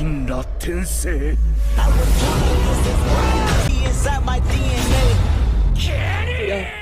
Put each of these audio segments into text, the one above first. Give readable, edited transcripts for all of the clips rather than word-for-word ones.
銀羅転生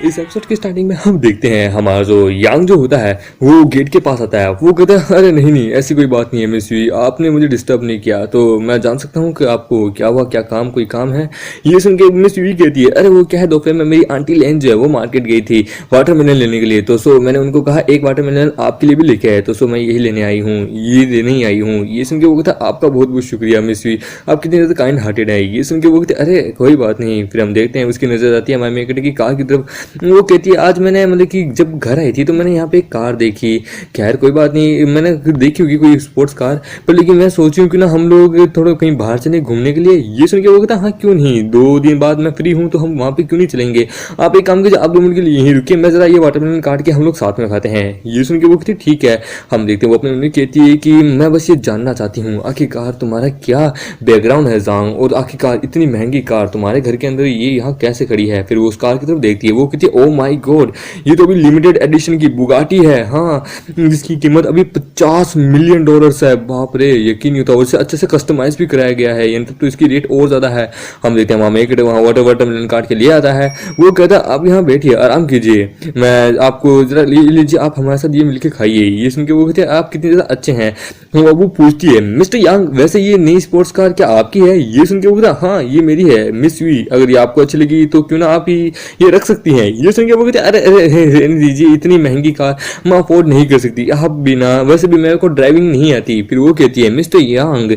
इस एपिसोड के स्टार्टिंग में हम देखते हैं हमारा जो यांग जो होता है वो गेट के पास आता है। वो कहता है अरे नहीं नहीं ऐसी कोई बात नहीं है मिस वी, आपने मुझे डिस्टर्ब नहीं किया तो मैं जान सकता हूँ कि आपको क्या हुआ, क्या काम, कोई काम है। ये सुन के मिस वी कहती है अरे वो क्या है, दोपहर में मेरी आंटी लेन जो है वो मार्केट गई थी वाटरमेलन लेने के लिए, तो सो मैंने उनको कहा एक वाटरमेलन आपके लिए भी लेके आए, तो सो मैं यही लेने आई हूँ, ये लेने ही आई हूँ। ये सुन के वो कहता है आपका बहुत बहुत शुक्रिया मिस वी, आप कितनी ज़्यादा काइंड हार्टेड है। ये सुन के वो कहते अरे कोई बात नहीं। फिर हम देखते हैं उसकी नजर आती है हमारे मेकट की कार की तरफ। वो कहती है आज मैंने मतलब कि जब घर आई थी तो मैंने यहाँ पे एक कार देखी, खैर कोई बात नहीं, मैंने देखी होगी कोई स्पोर्ट्स कार, पर लेकिन मैं सोच रही हूँ कि ना हम लोग थोड़ा कहीं बाहर चले घूमने के लिए। ये सुन के वो कहता हाँ क्यों नहीं, 2 दिन बाद मैं फ्री हूँ तो हम वहाँ पे क्यों नहीं चलेंगे। आप एक काम कीजिए, आप 2 मिनट के लिए यहीं रुकिए, मैं जरा ये वाटरमेलन काट के हम लोग साथ में खाते हैं। ये सुन के वो कहती ठीक है। हम देखते हैं वो अपने मम्मी कहती है कि मैं बस ये जानना चाहती हूँ आखिरकार तुम्हारा क्या बैकग्राउंड है जांग, और आखिरकार इतनी महंगी कार तुम्हारे घर के अंदर ये यहाँ कैसे खड़ी है। फिर वो उस कार की तरफ देखती है, वो कहती है ओ माय गॉड ये तो अभी लिमिटेड एडिशन की बुगाटी है, हाँ जिसकी कीमत अभी $50 मिलियन है। बाप रे यकीन नहीं होता, उससे अच्छे से कस्टमाइज भी कराया गया है, यानी तो इसकी रेट और ज्यादा है। हम देखते हैं मामा एक वहाँ वाटरमेलन काट के लिए आता है। वो कहता है आप यहाँ बैठिए आराम कीजिए, मैं आपको जरा लीजिए, आप हमारे साथ ये मिलकर खाइए। ये सुन के वो कहते हैं आप कितने ज्यादा अच्छे हैं। वो पूछती है मिस्टर यांग वैसे ये नई स्पोर्ट्स कार क्या आपकी है। ये सुन के वो कहता हाँ ये मेरी है मिस वी, अगर ये आपको अच्छी लगी तो क्यों ना आप ही ये रख सकती हैं। ये सुन के वो कहते अरे रहने दीजिए, इतनी महंगी कार मैं अफोर्ड नहीं कर सकती, आप भी ना, वैसे भी मेरे को ड्राइविंग नहीं आती। फिर वो कहती है मिस्टर यांग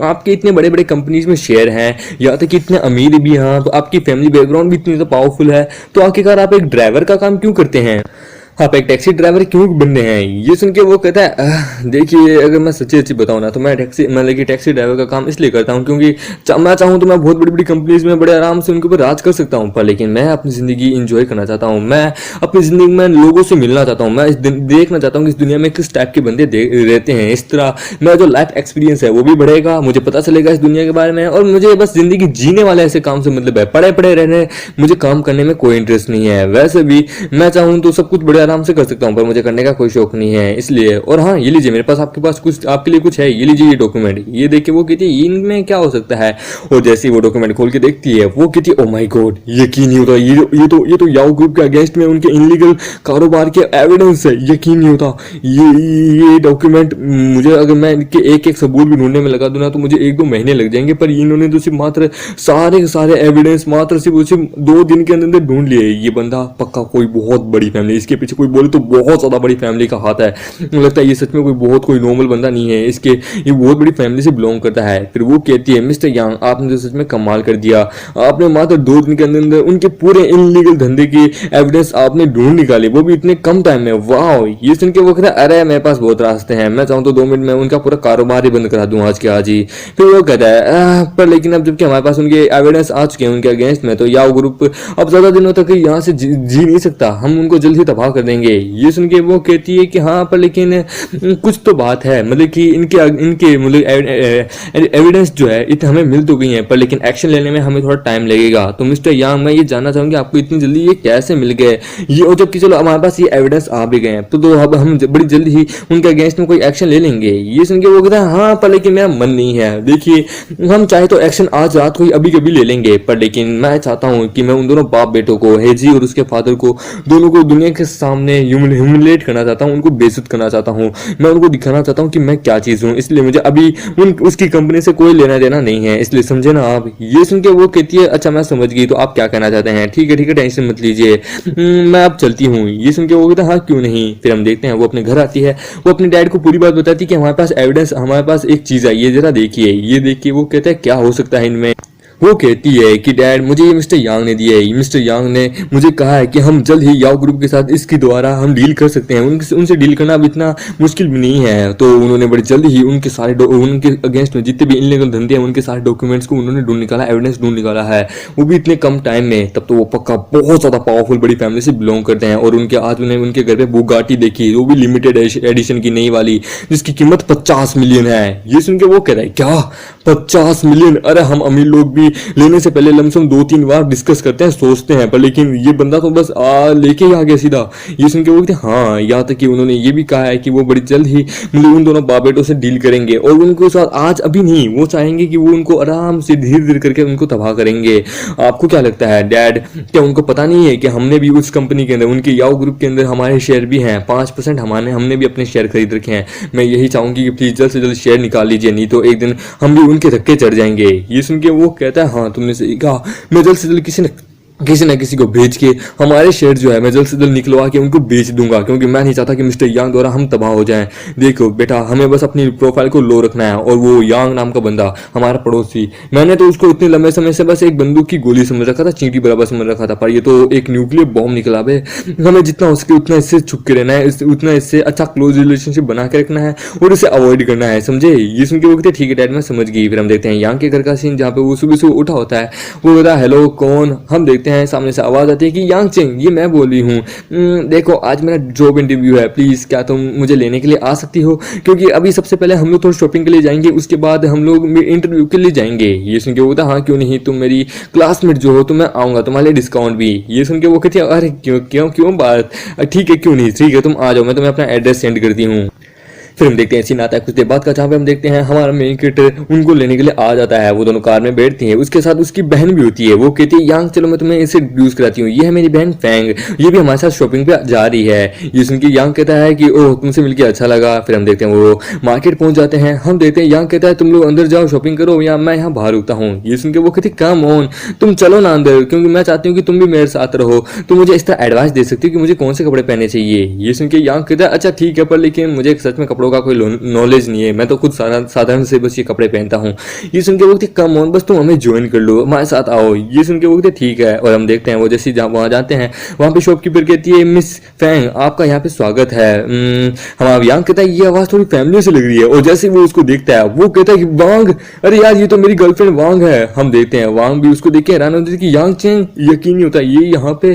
आपके इतने बड़े बड़े कंपनीज में शेयर हैं, या तक कि इतने अमीर भी हैं, तो आपकी फैमिली बैकग्राउंड भी इतनी पावरफुल है, तो आखिरकार आप एक ड्राइवर का काम क्यों करते हैं, आप एक टैक्सी ड्राइवर क्यों बनने हैं। ये सुन के वो कहता है देखिए अगर मैं सच्ची बताऊं ना तो मैं टैक्सी ड्राइवर का काम इसलिए करता हूं क्योंकि मैं चाहूं तो मैं बहुत बड़ी बड़ी कंपनीज में बड़े आराम से उनके ऊपर राज कर सकता हूं, पर लेकिन मैं अपनी जिंदगी इंजॉय करना चाहता हूं, मैं अपनी जिंदगी में लोगों से मिलना चाहता हूं, मैं देखना चाहता हूँ कि इस दुनिया में किस टाइप के बंदे रहते हैं। इस तरह मेरा जो लाइफ एक्सपीरियंस है वो भी बढ़ेगा, मुझे पता चलेगा इस दुनिया के बारे में, और मुझे बस जिंदगी जीने वाले ऐसे काम से मतलब है, पड़े पड़े रहने मुझे काम करने में कोई इंटरेस्ट नहीं है। वैसे भी मैं चाहूँ तो सब कुछ बड़े आराम से कर सकता हूँ, मुझे करने का कोई शौक नहीं है इसलिए। और हाँ ये लीजिए मेरे पास आपके पास कुछ आपके लिए कुछ है, ये लीजिए ये डॉक्यूमेंट। ये देख के वो कहती है इनमें क्या हो सकता है, और जैसे ही वो डॉक्यूमेंट खोल के देखती है वो कहती है ओ माय गॉड यकीन नहीं होता, ये तो याओ ग्रुप के अगेंस्ट में उनके इनलीगल कारोबार के एविडेंस है, यकीन नहीं होता। ये डॉक्यूमेंट मुझे अगर मैं इनके एक एक सबूत भी ढूंढने में लगा दूं ना तो मुझे 1-2 महीने लग जाएंगे, पर इन्होंने तो सिर्फ मात्र सारे एविडेंस मात्र सिर्फ 2 दिन के अंदर ढूंढ लिए। ये बंदा पक्का कोई बहुत बड़ी फैमिली, इसके पीछे कोई बोले तो बहुत ज्यादा बड़ी फैमिली का हाथ है, लगता है ये सच में कोई नॉर्मल बंदा नहीं है, इसके ये बहुत बड़ी फैमिली से बिलोंग करता है। फिर वो कहती है मिस्टर यांग आपने तो सच में कमाल कर दिया, आपने मात्र 2 दिन के अंदर उनके पूरे इनलीगल धंधे की एविडेंस आपने ढूंढ निकाली, वो भी इतने कम टाइम में, वाह। ये सुन के वो कहता है अरे मेरे पास बहुत रास्ते हैं, मैं चाहूँ तो 2 मिनट में उनका पूरा कारोबार ही बंद करा दूं आज के आज ही। फिर वो कहता है पर लेकिन अब जबकि हमारे पास उनके एविडेंस आ चुके हैं उनके अगेंस्ट में, तो याओ ग्रुप अब ज्यादा दिनों तक यहाँ से जी नहीं सकता, हम उनको जल्द ही तबाह कर देंगे। ये सुन के वो कहती है कि हाँ पर लेकिन कुछ तो बात है, मतलब कि इनके मतलब एविडेंस जो है इतने हमें मिल तो गई हैं, पर लेकिन एक्शन लेने में हमें थोड़ा टाइम लगेगा। तो मिस्टर यांग मैं ये जानना चाहूंगी आपको इतनी जल्दी ये कैसे मिल गए, ये और जबकि चलो हमारे पास ये एविडेंस आ भी गए हैं तो अब हम बड़ी जल्दी ही उनके अगेंस्ट में कोई एक्शन ले लेंगे। ये सुन के वो कहता है हाँ पर लेकिन मेरा मन नहीं है, देखिए हम चाहे तो एक्शन आज रात को ही अभी कभी ले लेंगे, पर लेकिन मैं चाहता हूँ कि मैं उन दोनों बाप बेटों को हेजी और उसके फादर को दोनों को दुनिया के सामने ह्यूमिलेट करना चाहता हूँ, उनको बेइज्जत करना चाहता हूँ, मैं उनको दिखाना चाहता हूँ कि मैं क्या चीज हूँ, इसलिए मुझे अभी उसकी कंपनी से कोई लेना देना नहीं है, इसलिए समझे ना आप। ये सुन के वो कहती है अच्छा मैं समझ गई, तो आप क्या कहना चाहते हैं, ठीक है टेंशन मत लीजिए, मैं अब चलती हूँ। ये सुन के वो कहता है हाँ क्यों नहीं। फिर हम देखते हैं वो अपने घर आती है, वो अपने डैड को पूरी बात बताती है कि हमारे पास एविडेंस, हमारे पास एक चीज है, ये जरा देखिए। ये देखिए वो कहता है क्या हो सकता है इनमें। वो कहती है कि डैड मुझे ये मिस्टर यांग ने दिया है, मिस्टर यांग ने मुझे कहा है कि हम जल्द ही याओ ग्रुप के साथ इसके द्वारा हम डील कर सकते हैं, उनसे डील करना अब इतना मुश्किल भी नहीं है। तो उन्होंने बड़ी जल्द ही उनके अगेंस्ट में जितने भी इनलीगल धंधे हैं उनके सारे डॉक्यूमेंट्स को उन्होंने ढूंढ निकाला, एविडेंस ढूंढ निकाला है, वो भी इतने कम टाइम में। तब तो वो पक्का बहुत ज्यादा पावरफुल बड़ी फैमिली से बिलोंग करते हैं, और उनके आज उन्हें उनके घर पे बुगाटी देखी, वो भी लिमिटेड एडिशन की नई वाली, जिसकी कीमत 50 मिलियन है। ये सुन के वो कह रहा है क्या 50 मिलियन, अरे हम अमीर लोग भी लेने से पहले लमसम 2-3 बार डिस्कस करते हैं, सोचते हैं, पर लेकिन ये बंदा तो बस लेके ही आ गया सीधा। ये सुन के वो कहते हैं हाँ, यहाँ तक कि उन्होंने ये भी कहा है कि वो बड़ी जल्द ही मतलब उन दोनों बाप बेटों से डील करेंगे और उनको साथ आज अभी नहीं, वो चाहेंगे कि वो उनको आराम से धीरे धीरे करके उनको तबाह करेंगे। आपको क्या लगता है डैड, क्या उनको पता नहीं है कि हमने भी उस कंपनी के अंदर, उनके याओ ग्रुप के अंदर हमारे शेयर भी हैं, 5% हमने भी अपने शेयर खरीद रखे हैं। मैं यही चाहूंगी कि प्लीज जल्द से जल्द शेयर निकाल लीजिए, नहीं तो एक दिन हम भी उनके धक्के चढ़ जाएंगे। ये सुन के वो कहता है हाँ तुमने सही कहा, मैं जल्द से जल्द किसी न किसी को भेज के हमारे शेयर जो है मैं जल्द से जल्द निकलवा के उनको बेच दूंगा, क्योंकि मैं नहीं चाहता कि मिस्टर यांग द्वारा हम तबाह हो जाएं। देखो बेटा, हमें बस अपनी प्रोफाइल को लो रखना है। और वो यांग नाम का बंदा हमारा पड़ोसी, मैंने तो उसको इतने लंबे समय से बस एक बंदूक की गोली समझ रखा था, चींटी बराबर समझ रखा था, पर ये तो एक न्यूक्लियर बॉम्ब निकला बे। हमें जितना हो सके उतना इससे छुप के रहना है, उतना इससे अच्छा क्लोज रिलेशनशिप बना के रखना है और इसे अवॉइड करना है, समझे। ये सुन के वो कहते ठीक है डैड मैं समझ गई। फिर हम देखते हैं यांग के घर का सीन, जहाँ पे वो सुबह सुबह उठा होता है। वो कहता है हेलो कौन। हम देखते हैं सामने से आवाज आती है कि यांग चेंग, ये मैं बोल रही हूँ। देखो आज मेरा जॉब इंटरव्यू है, प्लीज क्या तुम मुझे लेने के लिए आ सकती हो, क्योंकि अभी सबसे पहले हम लोग थोड़ी शॉपिंग के लिए जाएंगे, उसके बाद हम लोग इंटरव्यू के लिए जाएंगे। ये सुन के वो कहता हाँ क्यों नहीं, तुम मेरी क्लासमेट जो हो तो मैं आऊंगा, तुम्हारे लिए डिस्काउंट भी। ये सुन के वो कहती है अरे क्यों क्यों क्यों बात, ठीक है क्यों नहीं, ठीक है तुम आ जाओ, मैं तुम्हें अपना एड्रेस सेंड करती हूँ। फिर हम देखते हैं सीन आता है कुछ देर बाद का, जहाँ पे हम देखते हैं हमारा मेन कैरेक्टर उनको लेने के लिए आ जाता है। वो दोनों कार में बैठती हैं, उसके साथ उसकी बहन भी होती है। वो कहती है यांग चलो मैं तुम्हें इसे इंट्रोड्यूस कराती हूँ, ये है मेरी बहन फैंग, ये भी हमारे साथ शॉपिंग पे जा रही है। ये सुन के यांग कहता है कि ओह तुमसे मिलकर अच्छा लगा। फिर हम देखते हैं वो मार्केट पहुंच जाते हैं। हम देखते हैं यांग कहता है तुम लोग अंदर जाओ शॉपिंग करो या मैं यहाँ बाहर रुकता हूँ। ये सुन के वो कहती कम ऑन, तुम चलो ना अंदर, क्योंकि मैं चाहती हूँ कि तुम भी मेरे साथ रहो, तुम मुझे इस तरह एडवाइस दे सकती हो कि मुझे कौन से कपड़े पहनने चाहिए। ये सुन के यांग कहता है अच्छा ठीक है, पर लेकिन मुझे सच में कपड़ों का कोई नॉलेज नहीं है, मैं तो खुद साधारण से बस ये कपड़े पहनता हूँ। ये सुन के वो कहते कम ऑन, बस तुम हमें ज्वाइन कर लो, हमारे साथ आओ। ये सुन के वो कहते ठीक है। और हम देखते हैं वो जैसे वहां जाते हैं, वहां पे शॉपकीपर कहती है मिस फैंग आपका यहाँ पे स्वागत है। हमारा यांग कहता है ये आवाज थोड़ी फैमिली से लग रही है, और जैसे वो उसको देखता है वो कहता है कि वांग, अरे यार ये तो मेरी गर्लफ्रेंड वांग है। हम देखते हैं वांग भी उसको देख के हैरान होती है कि यांग चेंग, यकीन नहीं होता ये यहाँ पे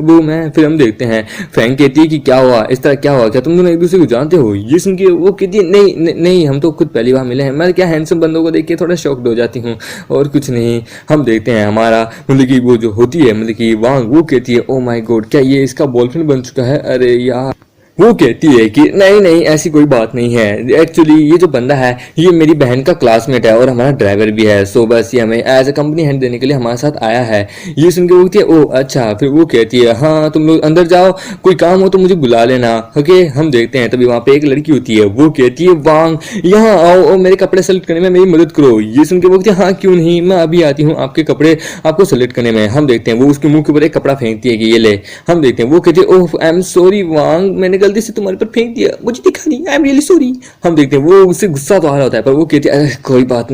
वो मैं। फिर हम देखते हैं फैंग कहती है कि क्या हुआ, इस तरह क्या हुआ, क्या तुम दोनों एक दूसरे को जानते हो। ये सुन के वो कहती है नहीं हम तो खुद पहली बार मिले हैं, मैं क्या हैंडसम बंदों को देख के थोड़ा शॉक्ड हो जाती हूँ और कुछ नहीं। हम देखते हैं हमारा मतलब कि वो जो होती है मतलब कि वांग, वो कहती है ओ माय गॉड क्या ये इसका बॉयफ्रेंड बन चुका है। अरे यार वो कहती है कि नहीं ऐसी कोई बात नहीं है, एक्चुअली ये जो बंदा है ये मेरी बहन का क्लासमेट है और हमारा ड्राइवर भी है, सो बस ये हमें एज ए कंपनी हैंड देने के लिए हमारे साथ आया है। ये सुन के वो कहती है ओह अच्छा। फिर वो कहती है हाँ तुम लोग अंदर जाओ, कोई काम हो तो मुझे बुला लेना, ओके। हम देखते हैं तभी वहाँ पे एक लड़की होती है, वो कहती है वांग यहाँ आओ और मेरे कपड़े सेलेक्ट करने में मेरी मदद करो। ये सुन के वो कहती है हाँ क्यों नहीं, मैं अभी आती हूँ आपके कपड़े आपको सेलेक्ट करने में। हम देखते हैं वो उसके मुंह के ऊपर एक कपड़ा फेंकती है कि ये ले। हम देखते हैं वो कहती है ओह आई एम सॉरी वांग, मैंने गलती से तुम्हारे पर फेंक दिया, मुझे दिखा नहीं, आई एम रियली सॉरी। हम देखते हैं वो उससे गुस्सा तो आ रहा होता है, पर वो कहती है कोई बात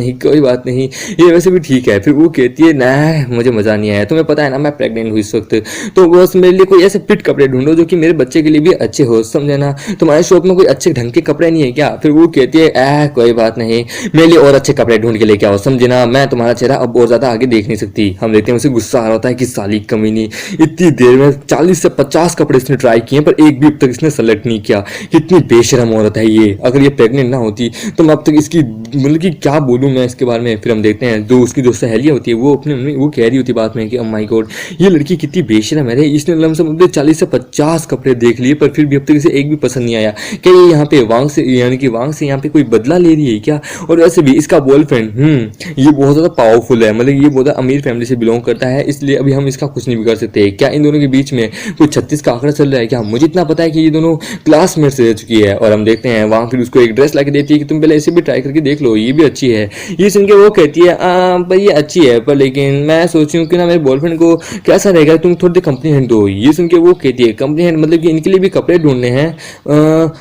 नहीं, ये वैसे भी ठीक है। फिर वो कहती है ना मुझे मजा नहीं आया, तुम्हें पता है ना मैं प्रेग्नेंट हुई इस वक्त, तो बस मेरे लिए कोई ऐसे फिट कपड़े ढूंढो जो कि मेरे बच्चे के लिए भी अच्छे हो, समझे ना, तुम्हारे शॉप में कोई अच्छे ढंग के कपड़े नहीं है क्या। फिर वो कहती है कोई बात नहीं, मेरे लिए और अच्छे कपड़े ढूंढ के लेके आओ, समझे ना, मैं तुम्हारा चेहरा अब और ज्यादा आगे देख नहीं सकती। हम देखते हैं उसे गुस्सा आ रहा होता है कि साली कमीनी, इतनी देर में 40 से 50 कपड़े इसने ट्राई किए पर एक भी अब तक इसने सेलेक्ट नहीं किया, कितनी बेशरम औरत है ये। अगर ये प्रेग्नेंट ना होती तो मैं अब तक इसकी मतलब कि क्या बोलूं मैं इसके बारे में। फिर हम देखते हैं जो उसकी जो सहेलियां होती है वो अपने वो कह रही होती बात में कि माय गॉड ये लड़की कितनी बेशरम है, इसने लमसम अपने 40 से 50 कपड़े देख लिए पर फिर भी अब तक इसे एक भी पसंद नहीं आया। क्या ये यहाँ पे वांग से यानी कि वांग से यहाँ पे कोई बदला ले रही है क्या। और वैसे भी इसका बॉयफ्रेंड ये बहुत ज्यादा पावरफुल है, मतलब ये बहुत अमीर फैमिली से बिलोंग करता है, इसलिए अभी हम इसका कुछ नहीं बिगाड़ सकते। क्या इन दोनों के बीच में कोई 36 का आंकड़ा चल रहा है क्या। मुझे इतना पता है कि ये दोनों क्लासमेट्स रह चुकी है। और हम देखते हैं वहां फिर उसको एक ड्रेस लाके देती है कि तुम पहले इसे भी ट्राई करके देख लो, ये भी अच्छी है। ये सुन के वो कहती है भाई ये अच्छी है पर लेकिन मैं सोची हूँ कि ना मेरे बॉयफ्रेंड को कैसा रहेगा, तुम थोड़ी देर कंपनी हैंड दो। ये सुन के वो कहती है कंपनी हैंड मतलब कि इनके लिए भी कपड़े ढूंढने हैं।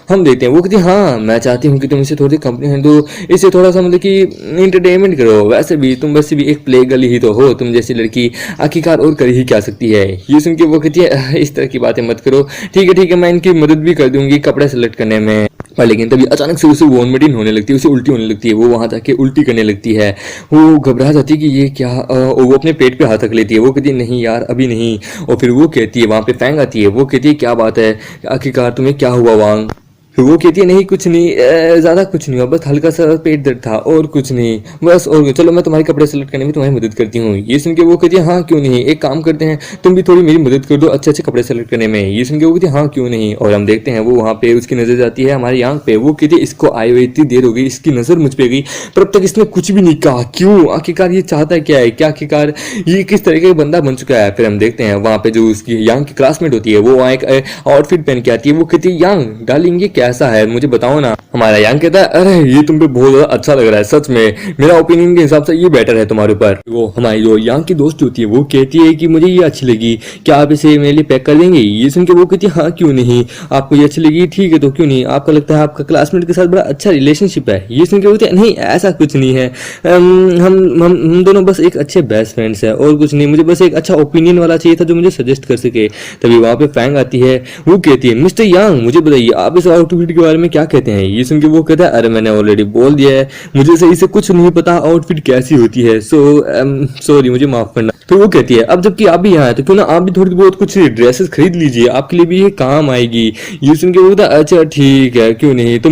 हम देखते हैं वो कहती है हाँ मैं चाहती हूँ कि तुम इसे थोड़ी देर कंपनी हैंड दो, इसे थोड़ा सा मतलब कि इंटरटेनमेंट करो। वैसे भी तुम वैसे भी एक प्ले गर्ल ही तो हो, तुम जैसी लड़की आखिरकार और कर ही क्या सकती है। ये सुन के वो कहती है इस तरह की बातें मत करो, ठीक है मैं इनकी मदद भी कर दूंगी कपड़े सेलेक्ट करने में। पर लेकिन तभी अचानक से उसे वॉमिटिंग होने लगती है, उसे उल्टी होने लगती है, वो वहां जाके उल्टी करने लगती है, वो घबरा जाती है कि ये क्या, वो अपने पेट पे हाथ रख लेती है, वो कहती है नहीं यार अभी नहीं। और फिर वो कहती है वहां पे फैंग आती है, वो कहती है क्या बात है आखिरकार तुम्हें क्या हुआ वांग। वो कहती है नहीं कुछ नहीं, ज़्यादा कुछ नहीं हुआ, बस हल्का सा पेट दर्द था और कुछ नहीं बस। और चलो मैं तुम्हारे कपड़े सेलेक्ट करने में तुम्हारी मदद करती हूँ। ये सुन के वो कहती है हाँ क्यों नहीं, एक काम करते हैं तुम भी थोड़ी मेरी मदद कर दो अच्छे अच्छे कपड़े सेलेक्ट करने में। ये सुन के वो कहती है हाँ क्यों नहीं। और हम देखते हैं वो वहाँ पे उसकी नज़र जाती है हमारे यांग पे। वो कहती है इसको आए हुए इतनी देर हो गई, इसकी नज़र मुझ पे गई पर अब तक इसने कुछ भी नहीं कहा, क्यों? आखिरकार ये चाहता क्या है, क्या आखिरकार ये किस तरह का बंदा बन चुका है। फिर हम देखते हैं वहाँ पे जो उसकी यांग की क्लासमेट होती है वो वहाँ एक आउटफिट पहन के आती है। वो कहती है यांग डार्लिंग ये कैसा है मुझे बताओ ना। हमारा यांग कहता है अरे ये तुम पे बहुत ज्यादा अच्छा लग रहा है, सच में मेरा ओपिनियन के हिसाब से ये बेटर है तुम्हारे ऊपर। वो हमारी जो यांग की दोस्त होती है वो कहती है कि मुझे ये अच्छी लगी, क्या आप इसे मेरे लिए पैक कर देंगे? ये सुन के वो कहती है हाँ क्यों नहीं, आपको ये अच्छी लगी ठीक है तो क्यों नहीं, आपका लगता है आपका क्लासमेट के साथ बड़ा अच्छा रिलेशनशिप है। ये सुन के बोलते हैं नहीं ऐसा कुछ नहीं है, हम दोनों बस एक अच्छे बेस्ट फ्रेंड्स हैं और कुछ नहीं, मुझे बस एक अच्छा ओपिनियन वाला चाहिए था जो मुझे सजेस्ट कर सके। तभी वहाँ पे फैंग आती है। वो कहती है मिस्टर यांग मुझे बताइए आप इस आउटफिट के बारे में क्या कहते हैं? ये सुन के वो कहता है अरे मैंने ऑलरेडी बोल दिया है, मुझे सही से कुछ नहीं पता आउटफिट कैसी होती है, सॉरी मुझे माफ करना। तो वो कहती है अब जबकि आप भी यहाँ है तो क्यों ना आप भी थोड़ी बहुत कुछ ड्रेसेस खरीद लीजिए, आपके लिए भी ये काम आएगी। ये सुन के वो कहता है अच्छा ठीक है क्यों नहीं, तो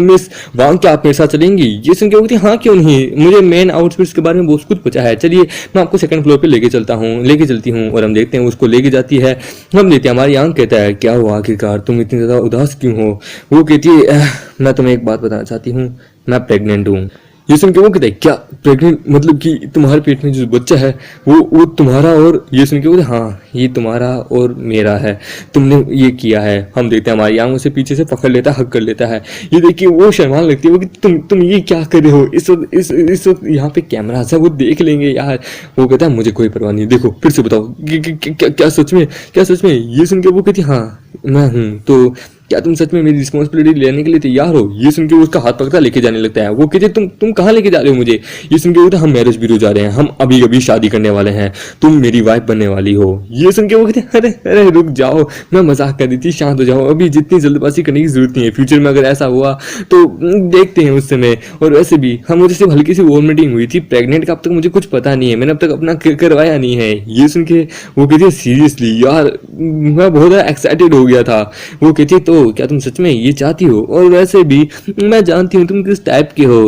मिस वांग क्या आप मेरे साथ चलेंगी? ये सुन के वो कहती है हाँ क्यों नहीं, मुझे मेन आउटफिट्स के बारे में बहुत कुछ पता है, चलिए मैं आपको सेकंड फ्लोर पे लेके चलती हूँ। और हम देखते हैं उसको लेके जाती है। हम देखते हैं हमारी यांग कहता है क्या हुआ आखिरकार तुम इतनी ज्यादा उदास क्यों हो? वो कहती है मैं तुम्हें एक बात बताना चाहती हूँ, मैं प्रेग्नेंट हूँ। ये सुन के वो कहते हैं क्या प्रेग्नेंट, मतलब कि तुम्हारे पेट में जो बच्चा है वो तुम्हारा? और ये सुन के बोलते हाँ ये तुम्हारा और मेरा है, तुमने ये किया है। हम देखते हैं हमारी आंख उसे पीछे से पकड़ लेता है, हक कर लेता है। ये देखिए वो शर्माने लगती है वो कि तुम ये क्या कर रहे हो, इस वक्त यहाँ पे कैमरास है वो देख लेंगे यार। वो कहता है मुझे कोई परवाह नहीं, देखो फिर से बताओ क्या सच में, क्या सच में? ये सुन के वो कहती हाँ मैं हूँ, तो क्या तुम सच में मेरी रिस्पॉन्सिबिलिटी लेने के लिए तैयार हो? ये सुन के उसका हाथ पकड़ा लेके जाने लगता है। वो कहते तुम कहाँ लेके जा रहे हो मुझे? ये सुन के बोलते हम मैरिज ब्यूरो जा रहे हैं, हम अभी अभी शादी करने वाले हैं, तुम मेरी वाइफ बनने वाली हो। ये सुन के वो कहते अरे अरे रुक जाओ, मैं मजाक कर रही थी, शांत हो जाओ, अभी जितनी जल्दबाजी करने की जरूरत नहीं है, फ्यूचर में अगर ऐसा हुआ तो देखते हैं उस समय। और वैसे भी हम मुझे सिर्फ हल्की सी वॉमिटिंग हुई थी, प्रेग्नेंट का अब तक मुझे कुछ पता नहीं है, मैंने अब तक अपना करवाया नहीं है। ये सुन के वो कहती है सीरियसली यार मैं बहुत ज़्यादा एक्साइटेड हो गया था। वो कहती है तो क्या तुम सच में ये चाहती हो? और वैसे भी मैं जानती हूँ तुम किस टाइप के हो।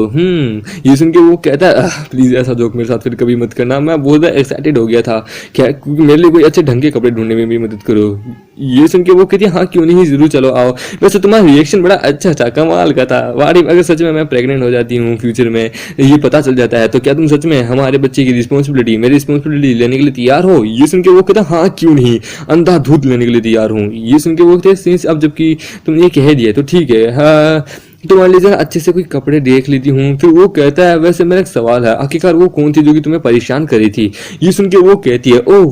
ये सुन के वो कहता है प्लीज ऐसा जोक मेरे साथ फिर कभी मत करना, मैं बहुत ज़्यादा एक्साइटेड हो गया था, क्या क्योंकि मेरे लिए कोई अच्छे ढंग के कपड़े ढूंढने में भी मदद करो। ये सुन के वो कहती है हाँ क्यों नहीं जरूर चलो आओ। वैसे तुम्हारा रिएक्शन बड़ा अच्छा था, कमाल का था। वाड़ी अगर सच में मैं प्रेग्नेंट हो जाती हूँ फ्यूचर में, ये पता चल जाता है, तो क्या तुम सच में हमारे बच्चे की रिस्पॉन्सिबिलिटी, मेरी रिस्पॉन्सिबिलिटी लेने के लिए तैयार हो? ये सुन के वो कहता है हाँ क्यों नहीं, अंधाधुंध लेने के लिए तैयार हूँ। ये सुन के वो कहते हैं अब जबकि तुमने ये कह दिया तो ठीक है, हाँ तुम्हारे लिए जरा अच्छे से कोई कपड़े देख लेती हूँ। फिर वो कहता है वैसे मेरा एक सवाल है, आखिरकार वो कौन थी जो कि तुम्हें परेशान कर रही थी? ये सुन के वो कहती है ओह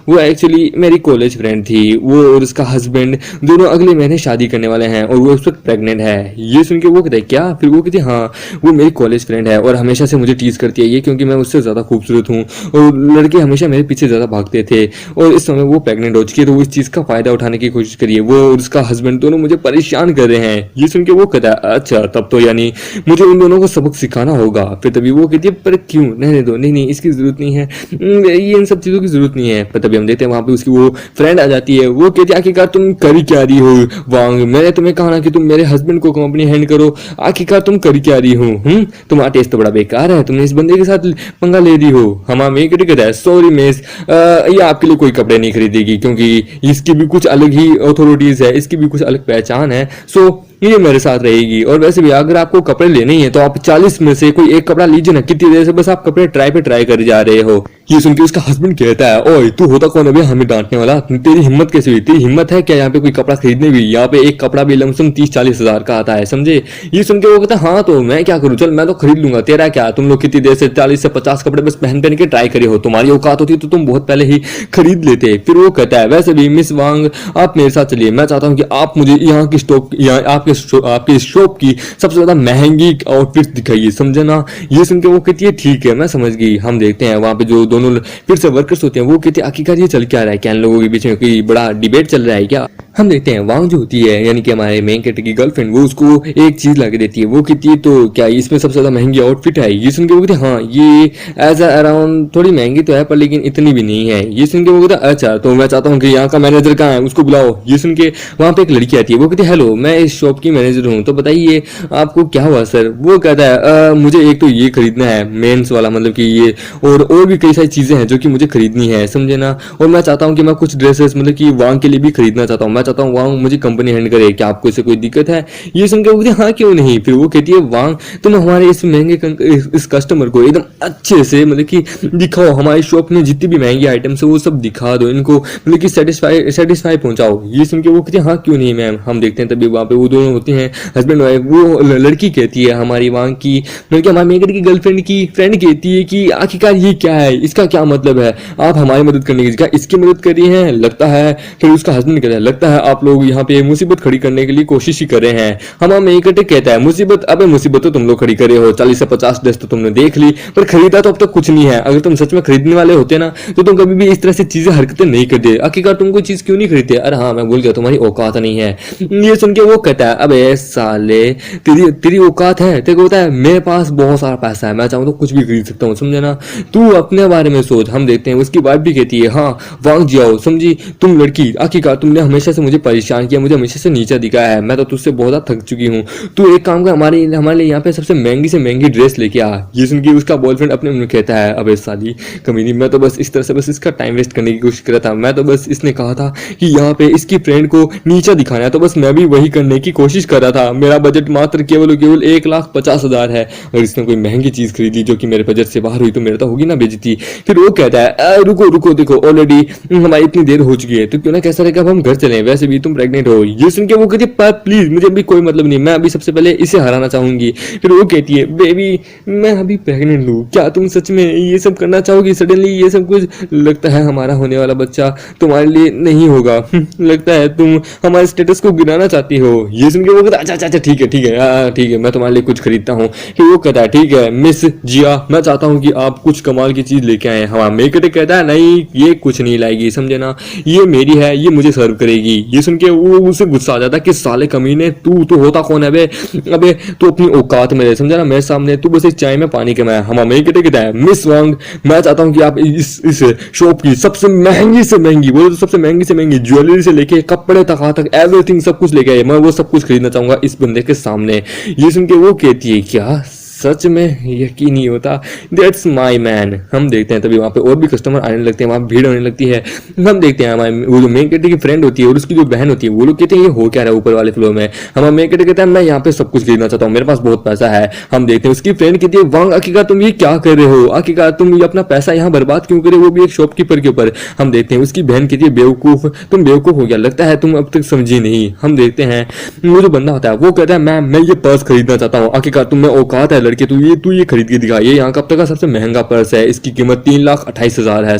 वो एक्चुअली मेरी कॉलेज फ्रेंड थी, वो और उसका हस्बैंड दोनों अगले महीने शादी करने वाले हैं और वो उस वक्त प्रेग्नेंट है। ये सुन के वो कहता है क्या? फिर वो कहती है हाँ वो मेरी कॉलेज फ्रेंड है और हमेशा से मुझे टीज करती है ये, क्योंकि मैं उससे ज़्यादा खूबसूरत हूँ और लड़के हमेशा मेरे पीछे ज़्यादा भागते थे, और इस समय वो प्रेग्नेंट हो चुकी है तो वो इस चीज़ का फायदा उठाने की कोशिश करिए, वो और उसका हस्बैंड दोनों मुझे परेशान कर रहे हैं। ये सुन के वो कहता है अच्छा तब तो यानी मुझे उन दोनों को सबक सिखाना होगा। फिर तभी वो कहती है पर क्यों, रहने दो, नहीं इसकी जरूरत नहीं है, ये इन सब चीजों की जरूरत नहीं है। पर तभी हम देखते हैं वहां पे उसकी वो फ्रेंड आ जाती है। वो कहती है आखिरकार तुम करी क्या रही हो वांग, मैंने तुम्हें कहा ना कि तुम मेरे हस्बैंड को कंपनी हैंड करो, आखिरकार तुम करी क्या रही हो? तुम्हारा टेस्ट तो बड़ा बेकार है, तुमने इस बंदे के साथ पंगा ले रही हो। हमारा मेक कहता है सॉरी मिस, ये आपके लिए कोई कपड़े नहीं खरीदेगी क्योंकि इसकी भी कुछ अलग ही अथॉरिटीज है, इसकी भी कुछ अलग पहचान है, सो ये मेरे साथ रहेगी। और वैसे भी अगर आपको कपड़े लेने ही है तो आप 40 में से कोई एक कपड़ा लीजिए ना, कितनी देर से बस आप कपड़े ट्राई कर जा रहे हो। ये सुन के उसका हस्बैंड कहता है ओए तू होता कौन है हमें डांटने वाला, तेरी हिम्मत कैसे हुई, तेरी हिम्मत है क्या यहाँ पे कोई कपड़ा खरीदने भी? यहाँ पे एक कपड़ा भी लमसम 30-40 हजार का आता है, समझे? ये सुन के वो कहता है हाँ तो मैं क्या करूँ, चल मैं तो खरीद लूंगा, तेरा क्या, तुम लोग कितनी देर से 40 से 50 कपड़े बस पहन के ट्राई करे हो, तुम्हारी औकात होती तो तुम बहुत पहले ही खरीद लेते। फिर वो कहता है वैसे भी मिस वांग आप मेरे साथ चलिए, मैं चाहता हूँ कि आप मुझे यहाँ की आपके शॉप की सबसे ज्यादा महंगी आउटफिट दिखाइए, समझे ना? ये सुन के वो कहती है ठीक है मैं समझ गई। हम देखते हैं वहां पे जो दोनों फिर से वर्कर्स होते हैं वो कहते हैं आखिरकार ये चल क्या रहा है, क्या इन लोगों के बीच में कोई बड़ा डिबेट चल रहा है क्या। हम देखते हैं वांग जो होती है यानी कि हमारे मेन कैरेक्टर की गर्लफ्रेंड, वो उसको एक चीज ला के देती है। वो कहती है तो क्या इसमें सबसे ज्यादा महंगी आउटफिट है। ये सुन के वो कहते हैं हाँ ये एज अराउंड थोड़ी महंगी तो है पर लेकिन इतनी भी नहीं है। ये सुन के वो कहते हैं अच्छा तो मैं चाहता हूँ कि यहाँ का मैनेजर कहाँ है, उसको बुलाओ। ये सुन के वहाँ पे एक लड़की आती है, वो कहती है हेलो मैं इस शॉप की मैनेजर हूँ, तो बताइए आपको क्या हुआ सर। वो कहता है मुझे एक तो ये खरीदना है मेंस वाला, मतलब कि ये और भी कई सारी चीजें हैं जो कि मुझे खरीदनी है, समझे ना। और मैं चाहता हूँ कि मैं कुछ ड्रेसेस मतलब कि वांग के लिए भी खरीदना चाहता हूँ। मैं चाहता हूँ वांग मुझे कंपनी हैंड करे, क्या आपको इससे कोई दिक्कत है। ये सुन के वो कहती है हाँ क्यों नहीं। फिर वो कहती है वांग तुम हमारे इस महंगे इस कस्टमर को एकदम अच्छे से मतलब कि दिखाओ, हमारी शॉप में जितनी भी महंगी आइटम्स है वो सब दिखा दो इनको, मतलब कि सेटिस्फाई पहुंचाओ। ये सुन के वो कहती है हाँ क्यों नहीं मैम। हम देखते हैं तभी वहाँ पे वो दोनों होते हैं हस्बैंड वाइफ। वो लड़की कहती है हमारी वांग की मतलब कि हमारी मेकर की गर्लफ्रेंड की फ्रेंड कहती है कि आखिरकार ये क्या है, इसका क्या मतलब है, आप हमारी मदद करने की जगह इसकी मदद कर रही हैं लगता है। फिर उसका हस्बैंड कहता है लगता है आप लोग यहाँ पे मुसीबत खड़ी करने के लिए कोशिश ही कर रहे हैं। हमारा मेकर कहता है मुसीबत, अबे मुसीबत तो तुम लोग खड़ी करे हो, 40 से 50 ड्रेस तो तुमने देख ली पर खरीदा तो अब तक कुछ नहीं है। अगर तुम सच में खरीदने वाले होते ना तो तुम कभी भी इस तरह से चीजें हरकतें नहीं करते। आखिरकार तुम कोई चीज क्यों नहीं खरीदते। अरे हाँ मैं भूल गया तुम्हारी औकात नहीं है। ये सुन के वो कहता है अबे साले तेरी औकात है, तेरे को पता है मेरे पास बहुत सारा पैसा है, मैं चाहूँ तो कुछ भी खरीद सकता हूँ, समझे ना। तू अपने बारे में सोच। हम देखते हैं उसकी वाइफ भी कहती है हाँ वांग जियाओ समझी तुम लड़की, आखिरकार तुमने हमेशा से मुझे परेशान किया, मुझे हमेशा से नीचा दिखाया है, मैं तो तुझसे बहुत ज्यादा थक चुकी हूँ। तू एक काम कर हमारे लिए यहाँ पे सबसे महंगी से महंगी ड्रेस लेके आ। ये सुन के उसका बॉयफ्रेंड अपने मन में कहता है अबे साली कमीनी, मैं तो बस इस तरह से बस इसका टाइम वेस्ट करने की कोशिश कर रहा था, मैं तो बस इसने कहा था कि यहाँ पे इसकी फ्रेंड को नीचा दिखाना है तो बस मैं भी वही करने की कोशिश कर रहा था। मेरा बजट मात्र केवल 1,50,000 है, अगर इसने कोई महंगी चीज खरीद ली जो कि मेरे बजट से बाहर हुई तो मेरा तो होगी ना बेइज्जती। फिर वो कहता है रुको रुको देखो ऑलरेडी हमारी इतनी देर हो चुकी है तो क्यों ना कैसा रहेगा अब हम घर चलें, वैसे भी तुम प्रेग्नेंट हो। ये सुन के वो कहती है प्लीज मुझे अभी कोई मतलब नहीं, मैं अभी सबसे पहले इसे हराना चाहूंगी। फिर वो कहती है बेबी मैं अभी प्रेग्नेंट हूँ, क्या तुम सच में ये सब करना चाहोगी सडनली ये सब कुछ। लगता है हमारा होने वाला बच्चा तुम्हारे लिए नहीं होगा, लगता है तुम हमारे स्टेटस को गिराना चाहती हो। ये सुन के वो कहता है अच्छा ठीक है ठीक है मैं तुम्हारे लिए कुछ खरीदता हूँ। फिर वो कहता है ठीक है मिस जिया मैं चाहता हूँ कि आप कुछ कमाल की चीज लेके आए। हमारा मेकअप कहता है नहीं ये कुछ नहीं लाएगी, समझे ना, ये मेरी है, ये मुझे सर्व करेगी। ये सुन के वो उससे गुस्सा आ जाता है कि साले कमीने तू तो होता कौन है बे, अबे तू अपनी औकात में रहे, समझा ना, मेरे सामने तू बस एक चाय में पानी कमाया। हमारा मेकअप कहता है मिस वांग मैं चाहता हूँ कि आप इस शॉप की सबसे महंगी से महंगी, वो तो सबसे महंगी से महंगी ज्वेलरी से लेके कपड़े तक एवरीथिंग सब कुछ लेके आए, मैं वो सब कुछ खरीदना चाहूंगा इस बंदे के सामने। ये सुन के वो कहती है क्या सच में यकीन नहीं होता, दैट्स माई मैन। हम देखते हैं तभी वहाँ पे और भी कस्टमर आने लगते हैं, वहाँ भीड़ होने लगती है। हम देखते हैं हमारे वो जो मेन कैरेक्टर की फ्रेंड होती है और उसकी जो बहन होती है वो लोग कहते हैं ये हो क्या रहा है ऊपर वाले फ्लोर में। हमारा मेन कैरेक्टर कहता है मैं यहाँ पे सब कुछ खरीदना चाहता हूँ, मेरे पास बहुत पैसा है। हम देखते हैं उसकी फ्रेंड कहती है वांग आखिरकार तुम ये क्या कर रहे हो, आखिरकार तुम ये अपना पैसा यहाँ बर्बाद क्यों करे, वो भी एक शॉपकीपर के ऊपर। हम देखते हैं उसकी बहन कहती है बेवकूफ तुम बेवकूफ हो गया, लगता है तुम अब तक समझी नहीं। हम देखते हैं वो जो बंदा होता है वो कहता है मैं ये पर्स खरीदना चाहता हूँ, आखिरकार तुम में औकात है लड़के, तू ये खरीद के दिखा, ये यहाँ का अब तक का सबसे महंगा पर्स है, इसकी कीमत 3,28,000 है,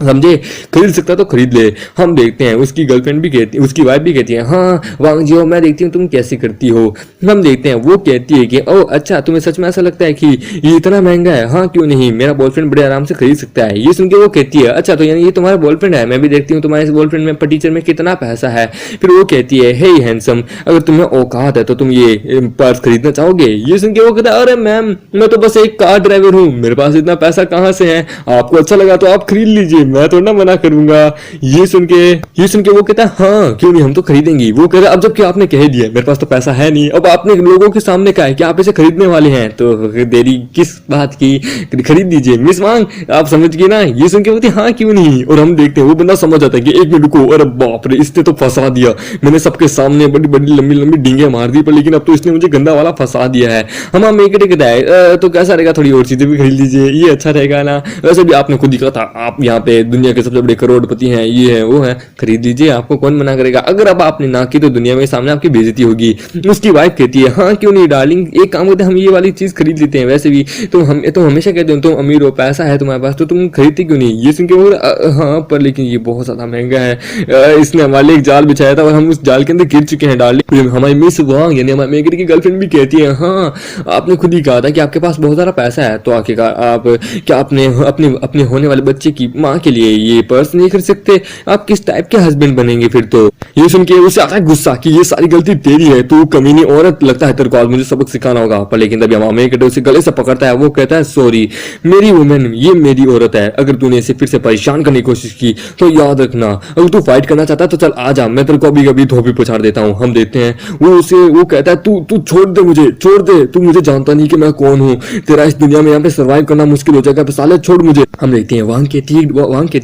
समझे, खरीद सकता तो खरीद ले। हम देखते हैं उसकी गर्लफ्रेंड भी कहती है, उसकी वाइफ भी कहती है हाँ वांग जियो मैं देखती हूँ तुम कैसे करती हो। हम देखते हैं वो कहती है कि ओह अच्छा तुम्हें सच में ऐसा लगता है कि ये इतना महंगा है, हाँ क्यों नहीं मेरा बॉयफ्रेंड बड़े आराम से खरीद सकता है। ये सुन के वो कहती है अच्छा तो यानी ये तुम्हारा बॉयफ्रेंड है, मैं भी देखती हूँ तुम्हारे बॉयफ्रेंड में टीचर में कितना पैसा है। फिर वो कहती है हे हैंडसम अगर तुम्हें औकात है तो तुम ये पर्स खरीदना चाहोगे। ये सुन के वो कहता है अरे मैम मैं तो बस एक कार ड्राइवर हूँ, मेरे पास इतना पैसा कहाँ से है, आपको अच्छा लगा तो आप खरीद लीजिए, मैं तो ना मना करूंगा। ये सुन के वो कहता है हाँ क्यों नहीं हम तो खरीदेंगे। वो कह रहा है अब जब कि आपने कह दिया मेरे पास तो पैसा है नहीं, अब आपने लोगों के सामने कहा है कि आप इसे खरीदने वाले हैं तो देरी किस बात की, खरीद दीजिए मिस वांग आप समझ गए ना। ये सुन के बोलती हाँ क्यों नहीं। और हम देखते हैं वो बंदा समझ आता है कि एक मिनट रुको, अरे बाप रे इसने तो फंसा दिया, मैंने सबके सामने बड़ी बड़ी लंबी लंबी डींगे मार दी पर लेकिन अब तो इसने मुझे गंदा वाला फंसा दिया है। हम मेकअप कहता है तो कैसा रहेगा थोड़ी और चीजें भी खरीद लीजिए, ये अच्छा रहेगा ना, वैसे भी आपने खुद ही कहा था आप यहाँ पे पे दुनिया के सबसे बड़े करोड़पति हैं, ये है वो है, खरीद लीजिए, आपको कौन मना करेगा। अगर अब आपने ना की तो दुनिया में सामने आपकी बेइज्जती होगी। उसकी वाइफ कहती है हाँ क्यों नहीं डार्लिंग, एक काम करते हैं, हम ये वाली चीज खरीद लेते हैं, वैसे भी तुम हमेशा कहते हो तुम अमीर हो, पैसा है तुम्हारे पास, तो तुम खरीदते क्यों नहीं। ये सुन के बोला हाँ पर लेकिन ये बहुत ज्यादा महंगा है, इसने हमारे लिए एक जाल बिछाया था और हम उस जाल के अंदर गिर चुके हैं डार्लिंग। हमारी मिस वांग यानी हमारी मेगरी की गर्लफ्रेंड भी कहती है हाँ आपने खुद ही कहा था कि आपके पास बहुत सारा पैसा है, तो आखिरकार आप क्या अपने अपने अपने होने वाले बच्चे की माँ के लिए ये पर्स नहीं खरीद सकते, आप किस टाइप के हस्बैंड बनेंगे फिर। तो ये सुन के उसे आता है गुस्सा कि ये सारी गलती तेरी है, तू कमीनी औरत, लगता है तेरे को आज मुझे सबक सिखाना होगा। पर लेकिन तभी मामे के उसे गले से पकड़ता है, वो कहता है सॉरी मेरी वुमेन, ये मेरी औरत है, अगर तूने इसे फिर से परेशान करने की कोशिश की तो याद रखना, अगर तू फाइट करना चाहता है तो चल आ जा, मैं तेरे को अभी अभी धोबी पछाड़ देता हूँ। हम देखते हैं वो कहता है तू तू छोड़ दे मुझे, छोड़ दे, तू मुझे जानता नहीं कि मैं कौन हूँ, तेरा इस दुनिया में यहाँ पे सर्वाइव करना मुश्किल हो जाएगा, साले छोड़ मुझे। हम देखते हैं वांग कहती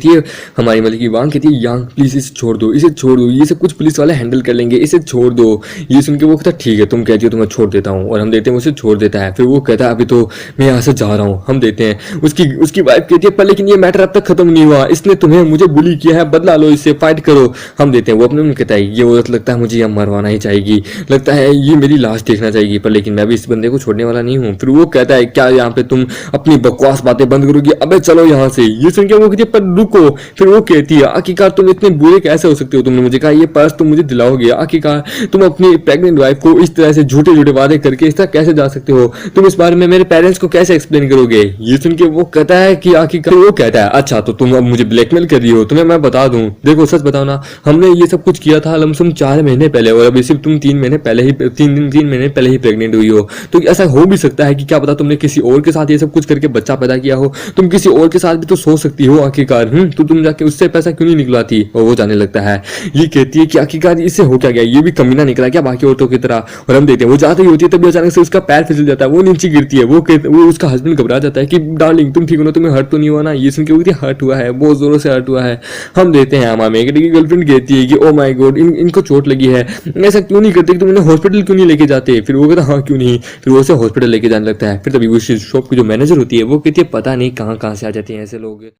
है हमारी मतलब की वांग कहती है यांग प्लीज इसे छोड़ दो, इसे छोड़ दो, ये सब कुछ पुलिस वाले हैंडल कर लेंगे, इसे छोड़ दो। ये सुन के वो कहता ठीक है तुम कहती हो तो मैं छोड़ देता हूँ, और हम देखते हैं उसे छोड़ देता है। फिर वो कहता है अभी तो मैं यहाँ से जा रहा हूँ। हम देखते हैं उसकी वाइफ कहती है पर लेकिन ये मैटर अब तक खत्म नहीं हुआ, इसने तुम्हें मुझे बुली किया है, बदला लो, इससे फाइट करो। हम देखते हैं वो अपने कहता है ये औरत लगता है मुझे यहाँ मरवाना ही चाहेगी, लगता है ये मेरी लाश देखना चाहेगी, पर लेकिन मैं भी इस बंदे को छोड़ने वाला नहीं हूँ। फिर वो कहता है क्या यहाँ पे तुम अपनी बकवास बातें बंद करोगी, अबे चलो यहाँ से। ये सुन के वो कहती है पर रुको। फिर वो कहती है आखिरकार तुम इतने बुरे कैसे हो सकते हो, तुमने मुझे कहा ये पर्स तुम मुझे दिलाओगे, आखिरकार तुम अपनी प्रेग्नेंट वाइफ को इस तरह से झूठे झूठे वादे करके इस तरह कैसे जा सकते हो, तुम इस बारे में मेरे पेरेंट्स को कैसे एक्सप्लेन करोगे। ये सुन के वो कहता है कि आखिरकार वो कहता है अच्छा तो तुम अब मुझे ब्लैकमेल कर रही हो, तुम्हें मैं बता दूं, देखो सच बताओ ना, हमने ये सब कुछ किया था लमसम 4 महीने पहले और अभी सिर्फ तुम 3 महीने पहले ही प्रेग्नेंट हुई हो, तो ऐसा हो भी सकता है कि क्या पता तुमने किसी और के साथ ये सब कुछ करके बच्चा पैदा किया हो, तुम किसी और के साथ भी तो सो सकती हो आखिरकार, तो तुम जाके उससे पैसा क्यों नहीं निकलाती। और वो जाने लगता है। ये कहती है कि आखिरकार इससे हो क्या गया, ये भी कमीना निकला क्या बाकी औरतों की तरह। और हम देखते हैं वो जाते ही होती है तभी अचानक से उसका पैर फिसल जाता है, वो नीचे गिरती है। वो उसका हस्बैंड घबरा जाता है कि डार्लिंग तुम ठीक हो ना, तुम्हें हर्ट तो नहीं हुआ ना। ये सुन के वो हर्ट हुआ है, बहुत जोरों से हर्ट हुआ है। हम देखते हैं हमारे की गर्लफ्रेंड कहती है कि ओ माय गॉड इनको चोट लगी है, ऐसा क्यों नहीं करते कि तुम उन्हें हॉस्पिटल क्यों नहीं लेके जाते। फिर वो कहता हाँ क्यों नहीं, फिर वो उसे हॉस्पिटल लेके जाने लगता है। फिर तभी वो शॉप की जो मैनेजर होती है वो कहती है पता नहीं कहाँ से आ जाते हैं ऐसे लोग।